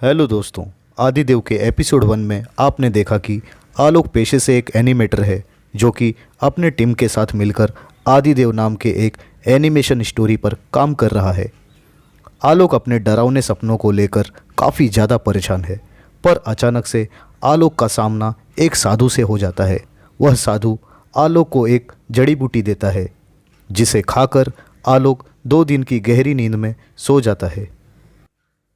Hello दोस्तों। आदिदेव के episode 1 में आपने देखा कि आलोक पेशे से एक एनिमेटर है जो कि अपने टीम के साथ मिलकर आदिदेव नाम के एक एनिमेशन स्टोरी पर काम कर रहा है। आलोक अपने डरावने सपनों को लेकर काफ़ी ज़्यादा परेशान है, पर अचानक से आलोक का सामना एक साधु से हो जाता है। वह साधु आलोक को एक जड़ी बूटी देता है जिसे खाकर आलोक 2 दिन की गहरी नींद में सो जाता है।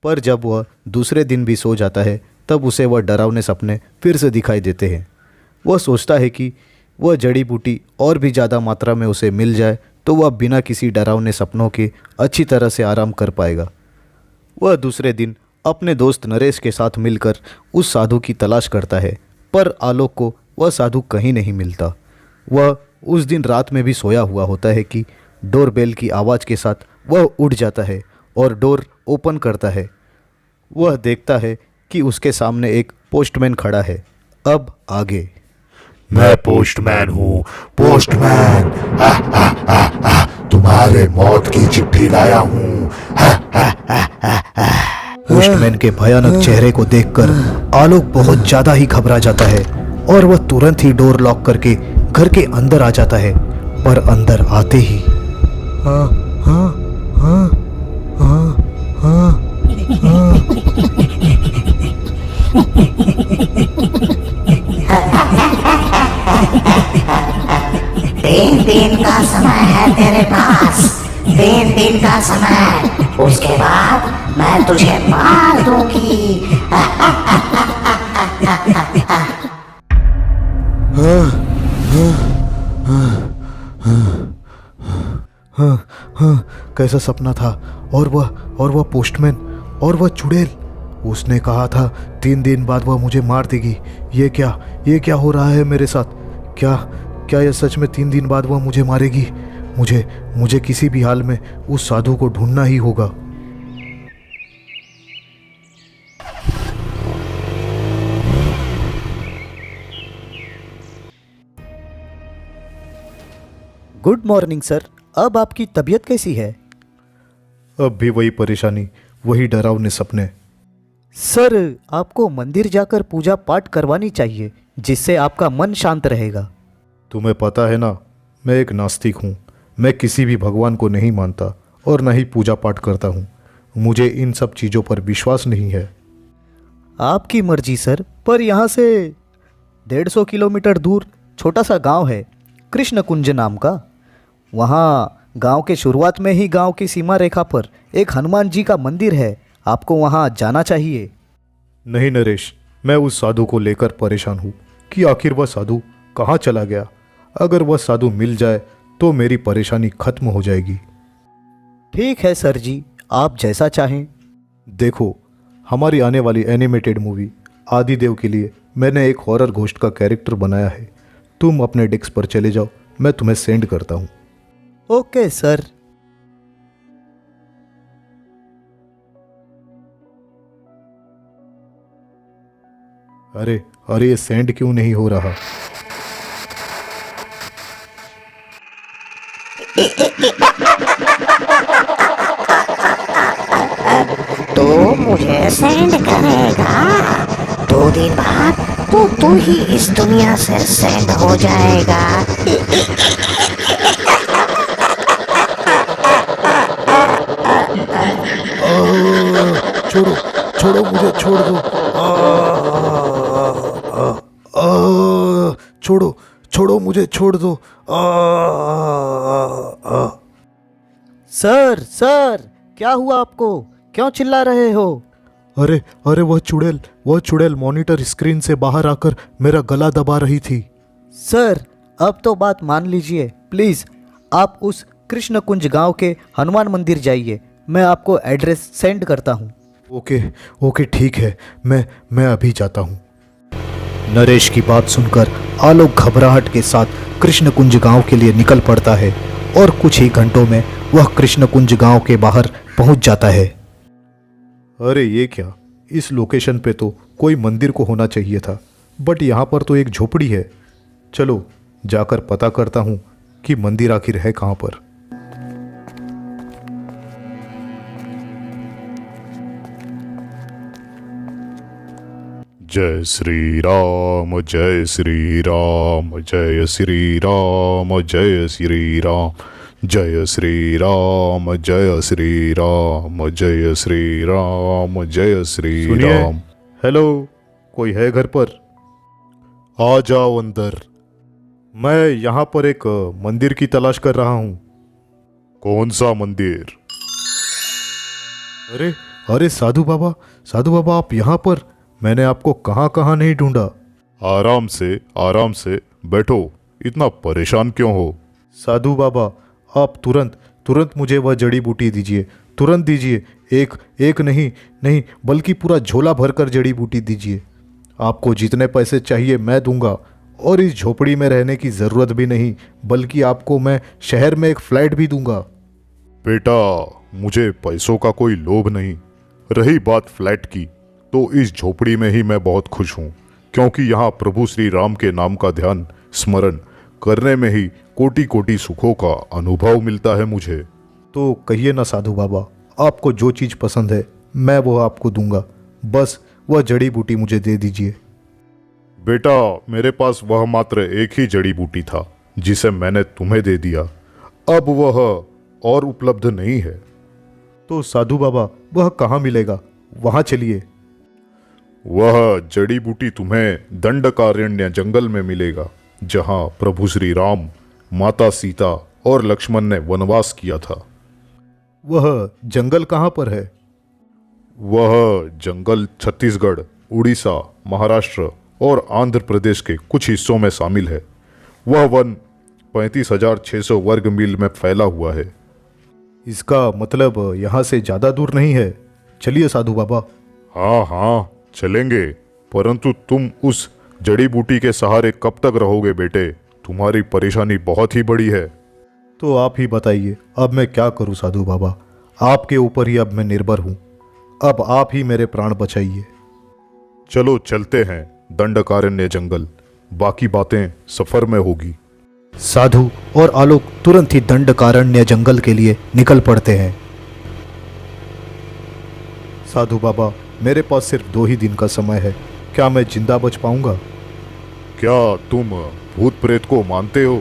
पर जब वह दूसरे दिन भी सो जाता है तब उसे वह डरावने सपने फिर से दिखाई देते हैं। वह सोचता है कि वह जड़ी बूटी और भी ज़्यादा मात्रा में उसे मिल जाए तो वह बिना किसी डरावने सपनों के अच्छी तरह से आराम कर पाएगा। वह दूसरे दिन अपने दोस्त नरेश के साथ मिलकर उस साधु की तलाश करता है, पर आलोक को वह साधु कहीं नहीं मिलता। वह उस दिन रात में भी सोया हुआ होता है कि डोरबेल की आवाज़ के साथ वह उठ जाता है और डोर ओपन करता है। वह देखता है कि उसके सामने एक पोस्टमैन खड़ा है। अब आगे। मैं पोस्टमैन हूँ, पोस्टमैन। तुम्हारे मौत की चिट्ठी लाया हूँ। पोस्टमैन के भयानक चेहरे को देखकर आलोक बहुत ज़्यादा ही घबरा जाता है और वह तुरंत ही डोर लॉक करके घर के अंदर आ जाता है। पर अंदर आते ही तीन दिन का समय है तेरे पास, 3 दिन का समय। उसके बाद मैं तुझे मार दूंगी। कैसा सपना था। और वह पोस्टमैन और वह चुड़ैल। उसने कहा था 3 दिन बाद वह मुझे मार देगी। ये क्या हो रहा है मेरे साथ। क्या यह सच में 3 दिन बाद वह मुझे मारेगी। मुझे किसी भी हाल में उस साधु को ढूंढना ही होगा। Good morning sir. अब आपकी तबीयत कैसी है? अब भी वही परेशानी, वही डरावने सपने। सर, आपको मंदिर जाकर पूजा पाठ करवानी चाहिए जिससे आपका मन शांत रहेगा। तुम्हें पता है ना, मैं एक नास्तिक हूँ। मैं किसी भी भगवान को नहीं मानता और न ही पूजा पाठ करता हूँ। मुझे इन सब चीज़ों पर विश्वास नहीं है। आपकी मर्जी सर, पर यहाँ से 150 किलोमीटर दूर छोटा सा गांव है, कृष्ण कुंज नाम का। वहाँ गांव के शुरुआत में ही गांव की सीमा रेखा पर एक हनुमान जी का मंदिर है। आपको वहाँ जाना चाहिए। नहीं नरेश, मैं उस साधु को लेकर परेशान हूँ कि आखिर वह साधु कहाँ चला गया। अगर वह साधु मिल जाए तो मेरी परेशानी खत्म हो जाएगी। ठीक है सर जी, आप जैसा चाहें। देखो, हमारी आने वाली एनिमेटेड मूवी आदिदेव के लिए मैंने एक हॉरर घोस्ट का कैरेक्टर बनाया है। तुम अपने डेस्क पर चले जाओ, मैं तुम्हें सेंड करता हूँ। Okay sir. अरे ये सेंड क्यों नहीं हो रहा? तो मुझे सेंड करेगा। 2 दिन बाद तू ही इस दुनिया से सेंड हो जाएगा। छोड़ो मुझे, छोड़ दो। छोड़ो मुझे, छोड़ दो। सर, क्या हुआ आपको? क्यों चिल्ला रहे हो? अरे वह चुड़ैल मॉनिटर स्क्रीन से बाहर आकर मेरा गला दबा रही थी। सर, अब तो बात मान लीजिए प्लीज। आप उस कृष्ण कुंज गांव के हनुमान मंदिर जाइए। मैं आपको एड्रेस सेंड करता हूँ। ओके ठीक है, मैं अभी जाता हूँ। नरेश की बात सुनकर आलोक घबराहट के साथ कृष्ण कुंज गांव के लिए निकल पड़ता है और कुछ ही घंटों में वह कृष्ण कुंज गांव के बाहर पहुंच जाता है। अरे ये क्या, इस लोकेशन पे तो कोई मंदिर को होना चाहिए था, बट यहाँ पर तो एक झोपड़ी है। चलो जाकर पता करता हूँ कि मंदिर आखिर है कहाँ पर। जय श्री राम, जय श्री राम, जय श्री राम, जय श्री राम, जय श्री राम, जय श्री राम, जय श्री राम, जय श्री सुनिए। राम। हेलो, कोई है घर पर? आ जाओ अंदर। मैं यहाँ पर एक मंदिर की तलाश कर रहा हूँ। कौन सा मंदिर? अरे अरे साधु बाबा आप यहाँ पर? मैंने आपको कहाँ कहाँ नहीं ढूंढा। आराम से बैठो, इतना परेशान क्यों हो? साधु बाबा, आप तुरंत मुझे वह जड़ी बूटी दीजिए, तुरंत दीजिए। एक नहीं बल्कि पूरा झोला भरकर जड़ी बूटी दीजिए। आपको जितने पैसे चाहिए मैं दूंगा, और इस झोपड़ी में रहने की ज़रूरत भी नहीं, बल्कि आपको मैं शहर में एक फ्लैट भी दूंगा। बेटा, मुझे पैसों का कोई लोभ नहीं। रही बात फ्लैट की, तो इस झोपड़ी में ही मैं बहुत खुश हूँ, क्योंकि यहाँ प्रभु श्री राम के नाम का ध्यान स्मरण करने में ही कोटि कोटि सुखों का अनुभव मिलता है मुझे। तो कहिए ना साधु बाबा, आपको जो चीज़ पसंद है मैं वो आपको दूंगा, बस वह जड़ी बूटी मुझे दे दीजिए। बेटा, मेरे पास वह मात्र एक ही जड़ी बूटी था जिसे मैंने तुम्हें दे दिया। अब वह और उपलब्ध नहीं है। तो साधु बाबा, वह कहाँ मिलेगा? वहाँ चलिए। वह जड़ी बूटी तुम्हें दंडकारण्य जंगल में मिलेगा, जहाँ प्रभु श्री राम, माता सीता और लक्ष्मण ने वनवास किया था। वह जंगल कहाँ पर है? वह जंगल छत्तीसगढ़, उड़ीसा, महाराष्ट्र और आंध्र प्रदेश के कुछ हिस्सों में शामिल है। वह वन 35,600 वर्ग मील में फैला हुआ है। इसका मतलब यहाँ से ज़्यादा दूर नहीं है। चलिए साधु बाबा। हाँ, चलेंगे, परंतु तुम उस जड़ी बूटी के सहारे कब तक रहोगे बेटे? तुम्हारी परेशानी बहुत ही बड़ी है। तो आप ही बताइए, अब मैं क्या करूँ साधु बाबा? आपके ऊपर ही अब मैं निर्भर हूँ। अब आप ही मेरे प्राण बचाइए। चलो चलते हैं दंडकारण्य जंगल, बाकी बातें सफर में होगी। साधु और आलोक तुरंत ही दंडकारण्य जंगल के लिए निकल पड़ते हैं। साधु बाबा, मेरे पास सिर्फ 2 ही दिन का समय है, क्या मैं जिंदा बच पाऊंगा? क्या तुम भूत प्रेत को मानते हो?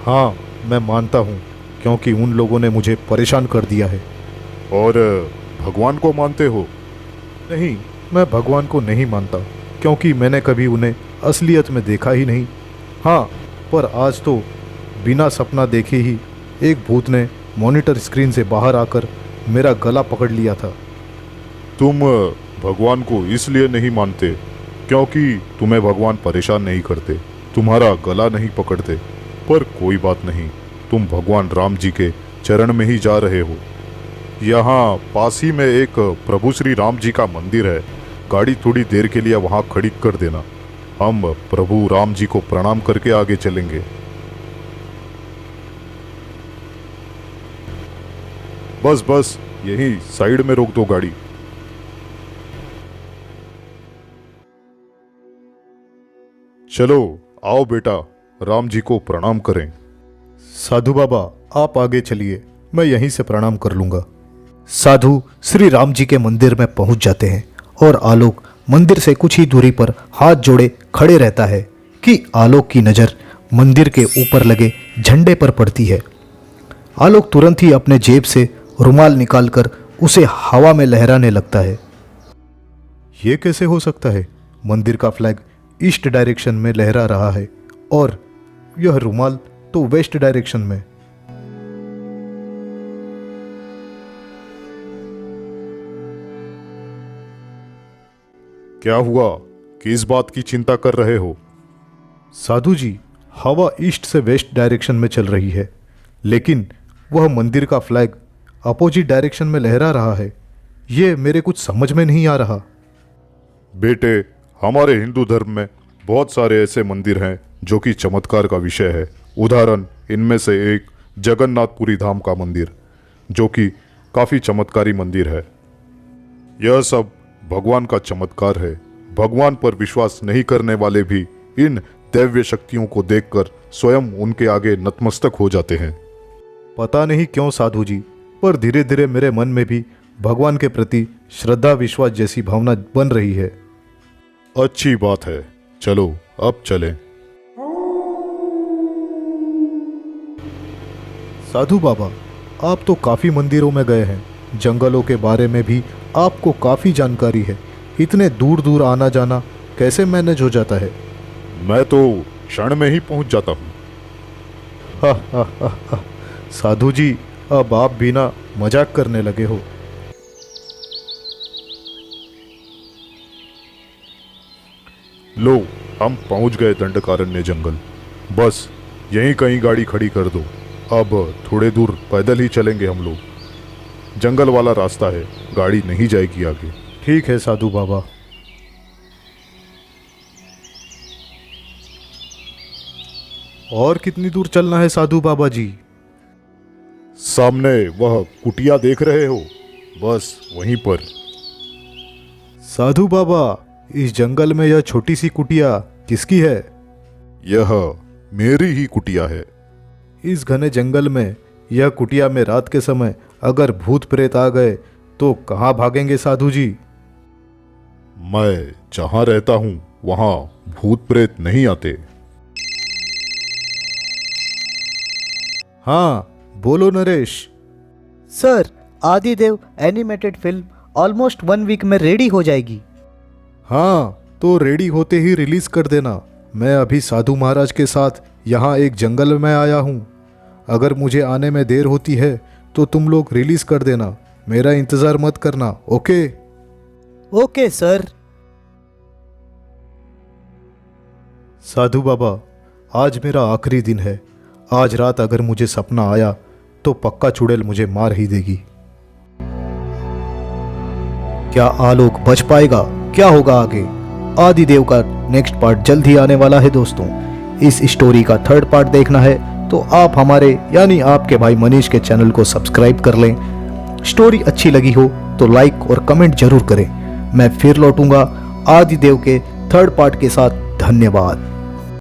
हाँ, मैं मानता हूँ, क्योंकि उन लोगों ने मुझे परेशान कर दिया है। और भगवान को मानते हो? नहीं, मैं भगवान को नहीं मानता, क्योंकि मैंने कभी उन्हें असलियत में देखा ही नहीं। हाँ, पर आज तो बिना सपना देखे ही एक भूत ने मॉनिटर स्क्रीन से बाहर आकर मेरा गला पकड़ लिया था। तुम भगवान को इसलिए नहीं मानते क्योंकि तुम्हें भगवान परेशान नहीं करते, तुम्हारा गला नहीं पकड़ते। पर कोई बात नहीं, तुम भगवान राम जी के चरण में ही जा रहे हो। यहाँ पास ही में एक प्रभु श्री राम जी का मंदिर है। गाड़ी थोड़ी देर के लिए वहाँ खड़ी कर देना, हम प्रभु राम जी को प्रणाम करके आगे चलेंगे। बस यहीं साइड में रोक दो गाड़ी। चलो आओ बेटा, राम जी को प्रणाम करें। साधु बाबा, आप आगे चलिए, मैं यहीं से प्रणाम कर लूंगा। साधु श्री राम जी के मंदिर में पहुंच जाते हैं और आलोक मंदिर से कुछ ही दूरी पर हाथ जोड़े खड़े रहता है कि आलोक की नज़र मंदिर के ऊपर लगे झंडे पर पड़ती है। आलोक तुरंत ही अपने जेब से रुमाल निकालकर उसे हवा में लहराने लगता है। ये कैसे हो सकता है? मंदिर का फ्लैग ईस्ट डायरेक्शन में लहरा रहा है और यह रुमाल तो वेस्ट डायरेक्शन में। क्या हुआ? किस बात की चिंता कर रहे हो? साधु जी, हवा ईस्ट से वेस्ट डायरेक्शन में चल रही है, लेकिन वह मंदिर का फ्लैग अपोजिट डायरेक्शन में लहरा रहा है। ये मेरे कुछ समझ में नहीं आ रहा। बेटे, हमारे हिंदू धर्म में बहुत सारे ऐसे मंदिर हैं जो कि चमत्कार का विषय है। उदाहरण, इनमें से एक जगन्नाथपुरी धाम का मंदिर, जो कि काफ़ी चमत्कारी मंदिर है। यह सब भगवान का चमत्कार है। भगवान पर विश्वास नहीं करने वाले भी इन दैव्य शक्तियों को देखकर स्वयं उनके आगे नतमस्तक हो जाते हैं। पता नहीं क्यों साधु जी, पर धीरे धीरे मेरे मन में भी भगवान के प्रति श्रद्धा विश्वास जैसी भावना बन रही है। अच्छी बात है, चलो अब चलें। साधु बाबा, आप तो काफ़ी मंदिरों में गए हैं, जंगलों के बारे में भी आपको काफ़ी जानकारी है। इतने दूर दूर आना जाना कैसे मैनेज हो जाता है? मैं तो क्षण में ही पहुंच जाता हूँ। हा हा हा हा। साधु जी, अब आप भी ना मजाक करने लगे हो। लो, हम पहुंच गए दंडकारण्य जंगल। बस यहीं कहीं गाड़ी खड़ी कर दो। अब थोड़े दूर पैदल ही चलेंगे हम लोग। जंगल वाला रास्ता है, गाड़ी नहीं जाएगी आगे। ठीक है साधु बाबा। और कितनी दूर चलना है साधु बाबा जी? सामने वह कुटिया देख रहे हो, बस वहीं पर। साधु बाबा, इस जंगल में यह छोटी सी कुटिया किसकी है? यह मेरी ही कुटिया है। इस घने जंगल में यह कुटिया में रात के समय अगर भूत प्रेत आ गए तो कहाँ भागेंगे साधु जी? मैं जहां रहता हूं वहां भूत प्रेत नहीं आते। हाँ, बोलो Naresh. Sir, Adidev animated film almost 1 week में रेडी हो जाएगी। हाँ, तो रेडी होते ही रिलीज कर देना। मैं अभी साधु महाराज के साथ यहाँ एक जंगल में आया हूँ। अगर मुझे आने में देर होती है तो तुम लोग रिलीज कर देना, मेरा इंतज़ार मत करना। ओके? Okay sir. साधु बाबा, आज मेरा आखिरी दिन है। आज रात अगर मुझे सपना आया तो पक्का चुड़ैल मुझे मार ही देगी। क्या आलोक बच पाएगा? क्या होगा आगे? आदिदेव का नेक्स्ट पार्ट जल्द ही आने वाला है दोस्तों। इस स्टोरी का 3rd पार्ट देखना है तो आप हमारे यानी आपके भाई मनीष के चैनल को सब्सक्राइब कर लें। स्टोरी अच्छी लगी हो तो लाइक और कमेंट जरूर करें। मैं फिर लौटूंगा आदिदेव के 3rd पार्ट के साथ। धन्यवाद।